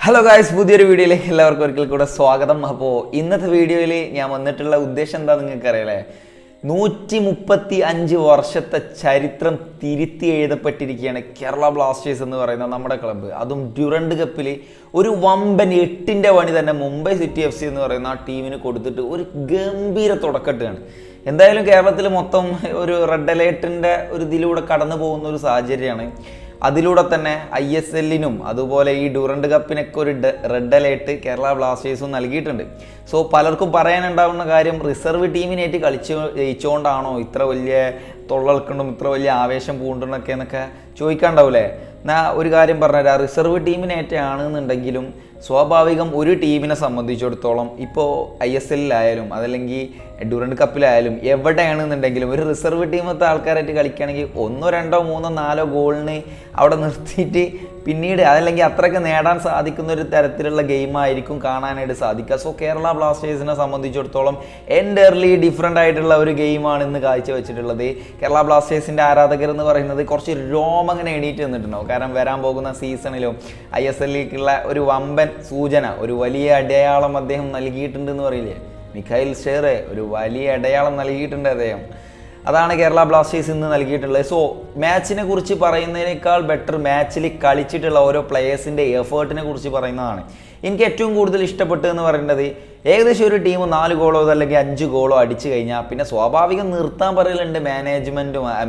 Hello guys, പുതിയൊരു വീഡിയോയിലേക്ക് എല്ലാവർക്കും ഒരിക്കൽ കൂടെ സ്വാഗതം. അപ്പോൾ ഇന്നത്തെ വീഡിയോയിൽ ഞാൻ വന്നിട്ടുള്ള ഉദ്ദേശം എന്താ നിങ്ങൾക്ക് അറിയാലേ, 135 വർഷത്തെ ചരിത്രം തിരുത്തി എഴുതപ്പെട്ടിരിക്കുകയാണ് കേരള ബ്ലാസ്റ്റേഴ്സ് എന്ന് പറയുന്ന നമ്മുടെ ക്ലബ്ബ്. അതും ഡ്യൂറൻഡ് കപ്പിൽ ഒരു വമ്പൻ 8ന്റെ പണി തന്നെ മുംബൈ സിറ്റി FC എന്ന് പറയുന്ന ആ ടീമിന് കൊടുത്തിട്ട് ഒരു ഗംഭീര തുടക്കട്ടാണ്. എന്തായാലും കേരളത്തിൽ മൊത്തം ഒരു റെഡ് അലേർട്ടിൻ്റെ ഒരു ഇതിലൂടെ കടന്നു പോകുന്ന ഒരു സാഹചര്യമാണ്. അതിലൂടെ തന്നെ ISLനും അതുപോലെ ഈ ഡ്യൂറൻഡ് കപ്പിനൊക്കെ ഒരു റെഡ് അലേർട്ട് കേരള ബ്ലാസ്റ്റേഴ്സും നൽകിയിട്ടുണ്ട്. സോ പലർക്കും പറയാനുണ്ടാവുന്ന കാര്യം, റിസർവ് ടീമിനായിട്ട് ജയിച്ചുകൊണ്ടാണോ ഇത്ര വലിയ തൊള്ളൽക്കണ്ടും ഇത്ര വലിയ ആവേശം പൂണ്ടെന്നൊക്കെ ചോദിക്കാണ്ടാവൂലേ. എന്നാൽ ഒരു കാര്യം പറഞ്ഞുതരാം, റിസർവ് ടീമിനായിട്ടാണെന്നുണ്ടെങ്കിലും സ്വാഭാവികം ഒരു ടീമിനെ സംബന്ധിച്ചിടത്തോളം ഇപ്പോൾ ISLലായാലും അതല്ലെങ്കിൽ ഡ്യൂറൻഡ് കപ്പിലായാലും എവിടെയാണെന്നുണ്ടെങ്കിലും ഒരു റിസർവ് ടീമത്തെ ആൾക്കാരായിട്ട് കളിക്കുകയാണെങ്കിൽ 1, 2, 3, 4 ഗോളിന് അവിടെ നിർത്തിയിട്ട് പിന്നീട് അതല്ലെങ്കിൽ അത്രയ്ക്ക് നേടാൻ സാധിക്കുന്ന ഒരു തരത്തിലുള്ള ഗെയിമായിരിക്കും കാണാനായിട്ട് സാധിക്കുക. സോ കേരള ബ്ലാസ്റ്റേഴ്സിനെ സംബന്ധിച്ചിടത്തോളം എൻ്റർലി ഡിഫറെൻ്റ് ആയിട്ടുള്ള ഒരു ഗെയിമാണ് ഇന്ന് കാഴ്ചവെച്ചിട്ടുള്ളത്. കേരള ബ്ലാസ്റ്റേഴ്സിൻ്റെ ആരാധകർ എന്ന് പറയുന്നത് കുറച്ച് രോമങ്ങനെ എണീറ്റ് നിന്നിട്ടുണ്ടാവും. കാരണം വരാൻ പോകുന്ന സീസണിലും ISLലേക്കുള്ള ഒരു വമ്പൻ സൂചന, ഒരു വലിയ അടയാളം അദ്ദേഹം നൽകിയിട്ടുണ്ടെന്ന് പറയില്ലേ, മിഖായിൽ ഷെയറെ ഒരു വലിയ അടയാളം നൽകിയിട്ടുണ്ട് അദ്ദേഹം. അതാണ് കേരള ബ്ലാസ്റ്റേഴ്സ് ഇന്ന് നൽകിയിട്ടുള്ളത്. സോ മാച്ചിനെ കുറിച്ച് പറയുന്നതിനേക്കാൾ ബെറ്റർ മാച്ചിൽ കളിച്ചിട്ടുള്ള ഓരോ പ്ലെയേഴ്സിൻ്റെ എഫേർട്ടിനെ കുറിച്ച് പറയുന്നതാണ്. എനിക്ക് ഏറ്റവും കൂടുതൽ ഇഷ്ടപ്പെട്ടതെന്ന് പറയുന്നത്, ഏകദേശം ഒരു ടീം 4 ഗോളോ അല്ലെങ്കിൽ 5 ഗോളോ അടിച്ചു കഴിഞ്ഞാൽ പിന്നെ സ്വാഭാവികം നിർത്താൻ പറയലുണ്ട്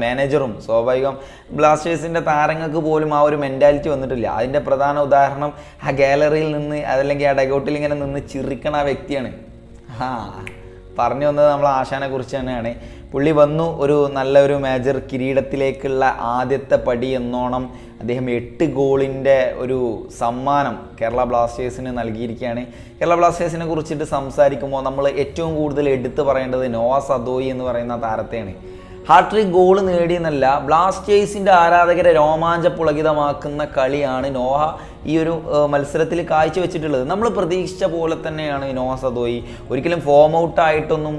മാനേജറും. സ്വാഭാവികം ബ്ലാസ്റ്റേഴ്സിൻ്റെ താരങ്ങൾക്ക് പോലും ആ ഒരു മെൻറ്റാലിറ്റി വന്നിട്ടില്ല. അതിൻ്റെ പ്രധാന ഉദാഹരണം ആ ഗാലറിയിൽ നിന്ന് അതല്ലെങ്കിൽ ആ ഡഗൗട്ടിൽ ഇങ്ങനെ നിന്ന് ചിരിക്കണ ആ വ്യക്തിയാണ്. പറഞ്ഞു വന്നത് നമ്മൾ ആശാനെ കുറിച്ച് തന്നെയാണ്. പുള്ളി വന്നു ഒരു നല്ലൊരു മേജർ കിരീടത്തിലേക്കുള്ള ആദ്യത്തെ പടി എന്നോണം അദ്ദേഹം 8 ഗോളിൻ്റെ ഒരു സമ്മാനം കേരള ബ്ലാസ്റ്റേഴ്സിന് നൽകിയിരിക്കുകയാണ്. കേരള ബ്ലാസ്റ്റേഴ്സിനെ കുറിച്ചിട്ട് സംസാരിക്കുമ്പോൾ നമ്മൾ ഏറ്റവും കൂടുതൽ എടുത്തു പറയേണ്ടത് നോവ സദോയി എന്ന് പറയുന്ന താരത്തെയാണ്. ഹാട്രിക് ഗോൾ നേടിയെന്നല്ല, ബ്ലാസ്റ്റേഴ്സിൻ്റെ ആരാധകരെ രോമാഞ്ചപുളകിതമാക്കുന്ന കളിയാണ് നോഹ ഈ ഒരു മത്സരത്തിൽ കാഴ്ചവെച്ചിട്ടുള്ളത്. നമ്മൾ പ്രതീക്ഷിച്ച പോലെ തന്നെയാണ് നോവ സദോയി. ഒരിക്കലും ഫോം ഔട്ടായിട്ടൊന്നും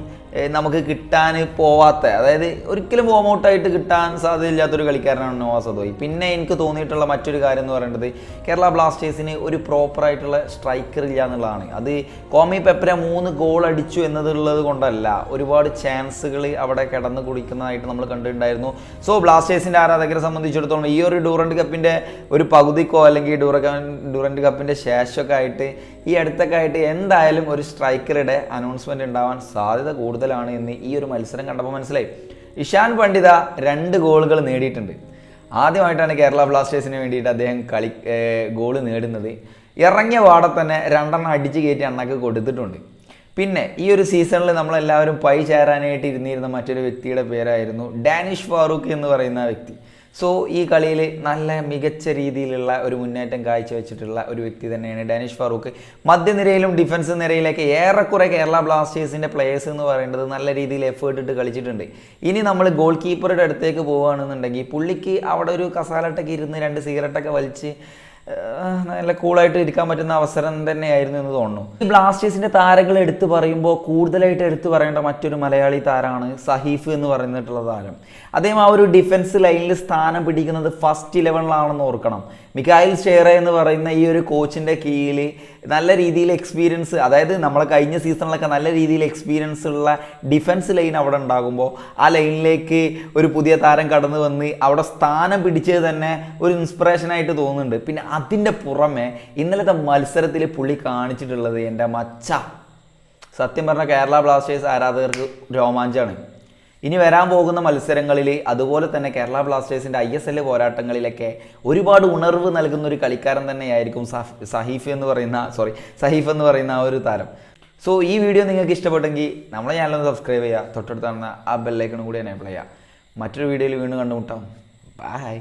നമുക്ക് കിട്ടാൻ പോവാത്ത, അതായത് ഒരിക്കലും ഫോം ഔട്ടായിട്ട് കിട്ടാൻ സാധ്യതയില്ലാത്തൊരു കളിക്കാരനാണ് നോവ സദോയി. പിന്നെ എനിക്ക് തോന്നിയിട്ടുള്ള മറ്റൊരു കാര്യം എന്ന് പറയുന്നത്, കേരള ബ്ലാസ്റ്റേഴ്സിന് ഒരു പ്രോപ്പറായിട്ടുള്ള സ്ട്രൈക്കർ ഇല്ല എന്നുള്ളതാണ്. അത് കോമി പെപ്ര 3 ഗോൾ അടിച്ചു എന്നതുള്ളത് കൊണ്ടല്ല, ഒരുപാട് ചാൻസുകൾ അവിടെ കിടന്നു കുടിക്കുന്നതായിട്ട് നമ്മൾ കണ്ടിട്ടുണ്ടായിരുന്നു. സോ ബ്ലാസ്റ്റേഴ്സിൻ്റെ ആരാധകരെ സംബന്ധിച്ചിടത്തോളം ഈ ഒരു ഡ്യൂറൻഡ് കപ്പിൻ്റെ ഒരു പകുതിക്കോ അല്ലെങ്കിൽ ഡ്യൂറൻഡ് കപ്പിൻ്റെ ശേഷമൊക്കെ ആയിട്ട് ഈ അടുത്തൊക്കെ ആയിട്ട് എന്തായാലും ഒരു സ്ട്രൈക്കറുടെ അനൗൺസ്മെൻറ്റ് ഉണ്ടാവാൻ സാധ്യത കൂടുതലാണ് എന്ന് ഈ ഒരു മത്സരം കണ്ടപ്പോൾ മനസ്സിലായി. ഇഷാൻ പണ്ഡിത 2 ഗോളുകൾ നേടിയിട്ടുണ്ട്. ആദ്യമായിട്ടാണ് കേരള ബ്ലാസ്റ്റേഴ്സിന് വേണ്ടിയിട്ട് അദ്ദേഹം ഗോള് നേടുന്നത്. ഇറങ്ങിയ പാടെ തന്നെ 2 അടിച്ച് കയറ്റി അണ്ണക്ക് കൊടുത്തിട്ടുണ്ട്. പിന്നെ ഈ ഒരു സീസണിൽ നമ്മളെല്ലാവരും പൈ ചേരാനായിട്ട് ഇരുന്നിരുന്ന മറ്റൊരു വ്യക്തിയുടെ പേരായിരുന്നു ഡാനിഷ് ഫാറൂഖ് എന്ന് പറയുന്ന വ്യക്തി. സോ ഈ കളിയിൽ നല്ല മികച്ച രീതിയിലുള്ള ഒരു മുന്നേറ്റം കാഴ്ചവെച്ചിട്ടുള്ള ഒരു വ്യക്തി തന്നെയാണ് ഡാനിഷ് ഫാറൂഖ്. മധ്യനിരയിലും ഡിഫൻസ് നിരയിലൊക്കെ ഏറെക്കുറെ കേരള ബ്ലാസ്റ്റേഴ്സിൻ്റെ പ്ലേയേഴ്സ് എന്ന് പറയുന്നത് നല്ല രീതിയിൽ എഫേർട്ട് ഇട്ട് കളിച്ചിട്ടുണ്ട്. ഇനി നമ്മൾ ഗോൾ കീപ്പറുടെ അടുത്തേക്ക് പോവുകയാണെന്നുണ്ടെങ്കിൽ പുള്ളിക്ക് അവിടെ ഒരു കസാലട്ടൊക്കെ ഇരുന്ന് 2 സിഗരറ്റൊക്കെ വലിച്ച് നല്ല കൂളായിട്ട് ഇരിക്കാൻ പറ്റുന്ന അവസരം തന്നെയായിരുന്നു എന്ന് തോന്നുന്നു. ഈ ബ്ലാസ്റ്റേഴ്സിൻ്റെ താരങ്ങൾ എടുത്തു പറയുമ്പോൾ കൂടുതലായിട്ട് എടുത്തു പറയേണ്ട മറ്റൊരു മലയാളി താരമാണ് സഹീഫ് എന്ന് പറഞ്ഞിട്ടുള്ള താരം. അദ്ദേഹം ആ ഒരു ഡിഫൻസ് ലൈനിൽ സ്ഥാനം പിടിക്കുന്നത് ഫസ്റ്റ് 11-ലാണെന്ന് ഓർക്കണം. മിഖായിൽ ഷെയറെ എന്ന് പറയുന്ന ഈ ഒരു കോച്ചിൻ്റെ കീഴിൽ നല്ല രീതിയിൽ എക്സ്പീരിയൻസ്, അതായത് നമ്മളെ കഴിഞ്ഞ സീസണിലൊക്കെ നല്ല രീതിയിൽ എക്സ്പീരിയൻസ് ഉള്ള ഡിഫൻസ് ലൈൻ അവിടെ ഉണ്ടാകുമ്പോൾ ആ ലൈനിലേക്ക് ഒരു പുതിയ താരം കടന്നു വന്ന് അവിടെ സ്ഥാനം പിടിച്ചത് തന്നെ ഒരു ഇൻസ്പിറേഷനായിട്ട് തോന്നുന്നുണ്ട്. പിന്നെ അതിൻ്റെ പുറമെ ഇന്നലത്തെ മത്സരത്തിൽ പുള്ളി കാണിച്ചിട്ടുള്ളത് എൻ്റെ മച്ച, സത്യം പറഞ്ഞ കേരള ബ്ലാസ്റ്റേഴ്സ് ആരാധകർക്ക് രോമാഞ്ചാണ്. ഇനി വരാൻ പോകുന്ന മത്സരങ്ങളിൽ അതുപോലെ തന്നെ കേരള ബ്ലാസ്റ്റേഴ്സിൻ്റെ ISL പോരാട്ടങ്ങളിലൊക്കെ ഒരുപാട് ഉണർവ് നൽകുന്ന ഒരു കളിക്കാരൻ തന്നെയായിരിക്കും സഹീഫ് എന്ന് പറയുന്ന ആ ഒരു താരം. സോ ഈ വീഡിയോ നിങ്ങൾക്ക് ഇഷ്ടപ്പെട്ടെങ്കിൽ നമ്മളെ ചാനലൊന്ന് സബ്സ്ക്രൈബ് ചെയ്യുക, തൊട്ടടുത്ത് കാണുന്ന ആ ബെല്ലൈക്കണും കൂടി എനേബിൾ ചെയ്യുക. മറ്റൊരു വീഡിയോയിൽ വീണ്ടും കണ്ടുമുട്ടാം. ബൈ.